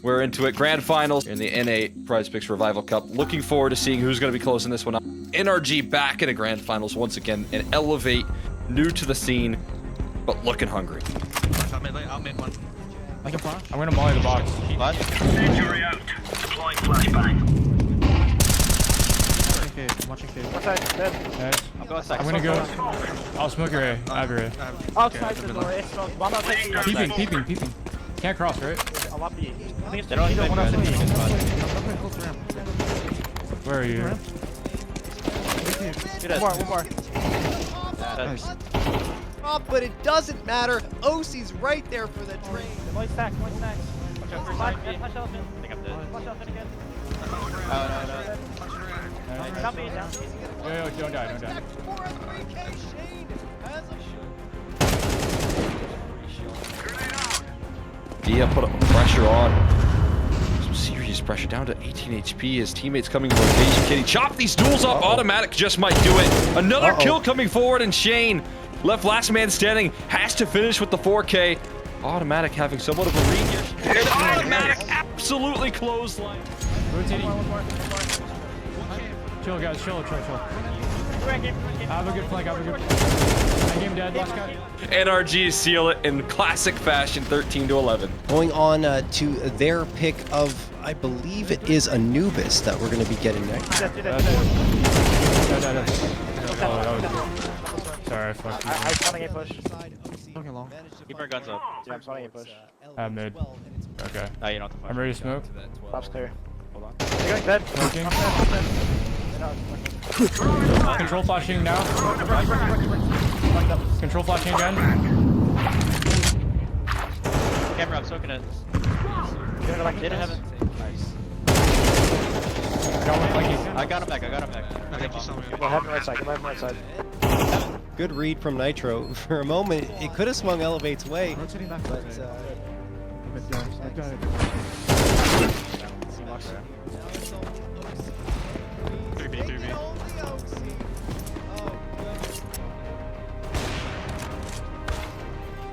We're into it. Grand finals in the NA Prize Picks Revival Cup. Looking forward to seeing who's going to be closing this one up. NRG back in a grand finals once again, and Elevate new to the scene, but looking hungry. I'll mid one. I'm gonna molly the box. Injury out. Deploying flashbang. Watching cave. Outside, dead. Nice. I'll go outside. I'm gonna go. I'll smoke your A. I have your A. Outside the door, it's strong. One outside B. Peeping. Can't cross, right? A lot B. I think it's They don't even one outside B. Where are you? One more. Nice. Oh, but it doesn't matter. OC's right there for the trade. One stack. Watch out for side B. Watch out, I think I'm dead. Watch out again. No. Down B, down B. Yo, don't die. Dia put up pressure on. Some serious pressure down to 18 HP. His teammates coming in rotation. Can he chop these duels up? Automatic just might do it. Another kill coming forward, and Shane, left last man standing, has to finish with the 4K. Automatic having somewhat of a read here. And Automatic absolutely clothesline. Rotating. Chill, guys. Chill. Have a good flank. My game dead. Last guy. NRG seal it in classic fashion, 13-11. Going on to their pick of, I believe it is Anubis that we're going to be getting next. No. Sorry, I fucked you. I'm spawning a push. Keep our guns up. Yeah, I'm spawning a push. Mid. Okay. No, you don't have to I'm ready to smoke. Top's clear. Hold on. They're going dead. Smoking. Control flashing now. Control flashing again. Camera, I'm soaking it. Didn't have it. Nice. Got one flanky. I got him back. I think you saw me. Go ahead and right side. Go ahead and right side. Good read from Nitro. For a moment, it could have swung Elevate's way. But,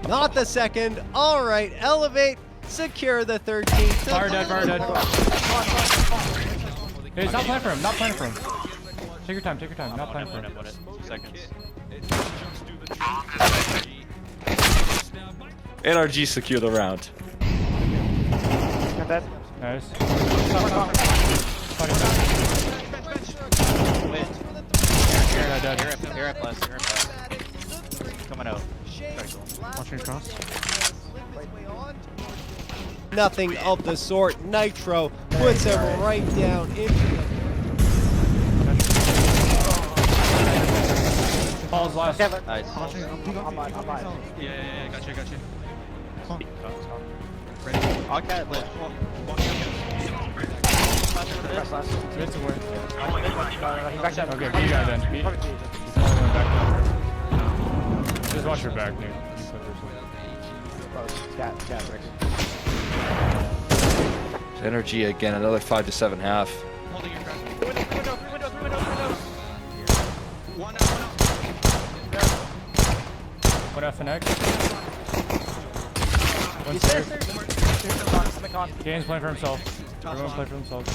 not the second. All right, Elevate secure the 13th. Fire dead. Hey, stop playing for him. Take your time. Not playing for him. 2 seconds. NRG secure the round. Got dead. Nice. Wait. Dead. Air up last. Coming out. Watching cross. Nothing of the sort. Nitro puts him right down into the... Falls last. Nice. I'm live. Yeah. Got you. I'll cat lit. Press last. Mid to where? He backed up. Okay, B guy then. B. Fuck B. He's only going back there. Just watch your back, dude. Scat, Rick. NRG again, another 5 to 7 half. Holding your track. Window. What FNX? One He's there. stairs. Gaines playing for himself. Everyone play for themselves.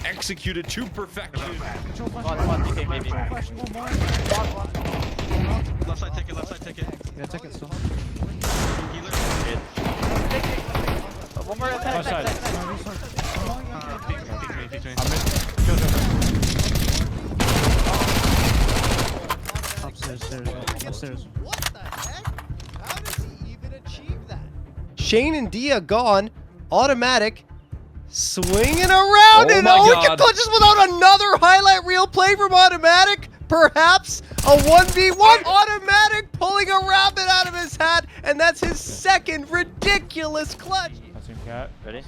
Executed to perfection. Maybe. Left side ticket. Yeah, take it still. One more attack. Left side. Upstairs. What the heck? How does he even achieve that? Shane and Dia gone. Automatic. Swinging around and my Owen God. clutches without another highlight reel play from Automatic. Perhaps a 1v1. Automatic pulling a rabbit out of his hat, and that's his second ridiculous clutch. That's him, cat. Ready?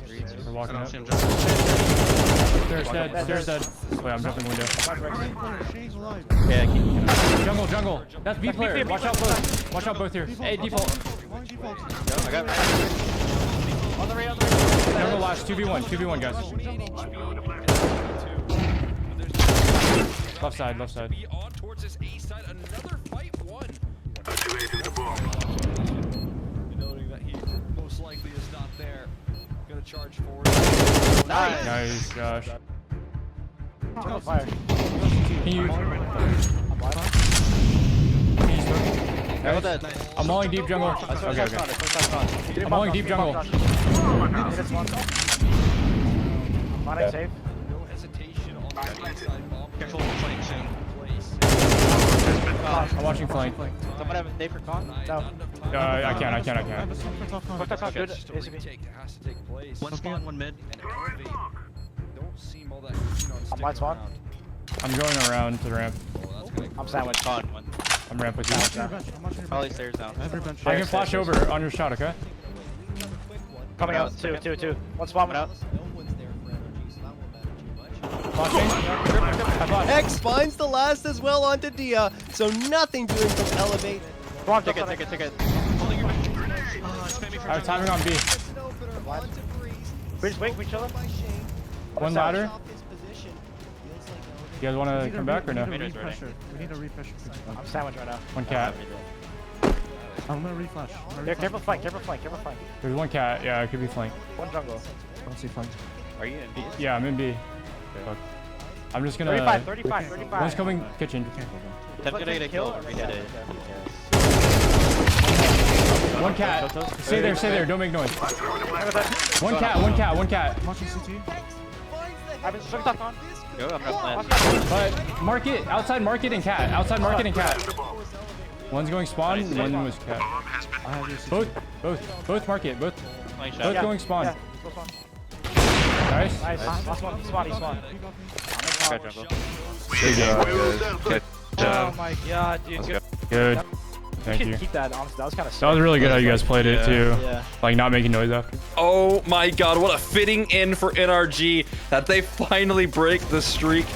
We're walking up. Stairs dead. Wait, I'm jumping window. Yeah, keep. Jungle. That's B player. Watch out both here. Hey, default. I got it. On the right. Jungle last. 2v1, guys. Left side, left side. Be on towards this A side. Another fight won. Activating the bomb. Noting that he most likely is not there. Gonna charge forward. Nice. Nice, Josh. Jungle fire. Can you? Careful dead. I'm mauling deep jungle. Okay, okay. I'm mauling deep jungle. Mono safe. No hesitation on the right side. Bomb Careful, flank soon. place. I'm watching flank. Someone have a nade for con? No. I can't. Fuck that, good. Just a retake that has to take place. One spawn, one mid. And elevate. Don't seem all that keen on sticking white spawn. around. I'm going around to the ramp. Oh, that's gonna I'm sandwiched. Con, one. I'm ramp with you. Probably stairs now. I can flash over on your shot, okay? Coming out. Two. One spawn Coming out. out. Flashing. I flashed. X finds the last as well onto Dia, so nothing doing from Elevate. Spawn, Take it. I was timing on B. We just wait, we chilling. One ladder. You guys want to come back or no? Raiders ready. We need a refresh. I'm sandwiched right now. One cat. I'm gonna reflash. Yeah, careful flank. There's one cat. Yeah, it could be flank. One jungle. I don't see flank. Are you in B? Yeah, I'm in B. Fuck. I'm just gonna. 35. One's coming kitchen. Them gonna get a kill or re-hit it. One cat. Stay there. Don't make noise. One cat. I'm watching CT. I've been stuck on. Go, I'm gonna plant. But market outside market and cat. One's going spawn. One was cat. I have your CT. Both market. Both Flank shot. going spawn. Yeah, go spawn. Nice. Nice. Last one. He spawned. Got jungle. Oh my god, dude. Good. Thank you. Keep that. Honestly, that was kind of. That was really good how you guys played it too. Yeah. Like not making noise after. Oh my god, what a fitting end for NRG that they finally break the streak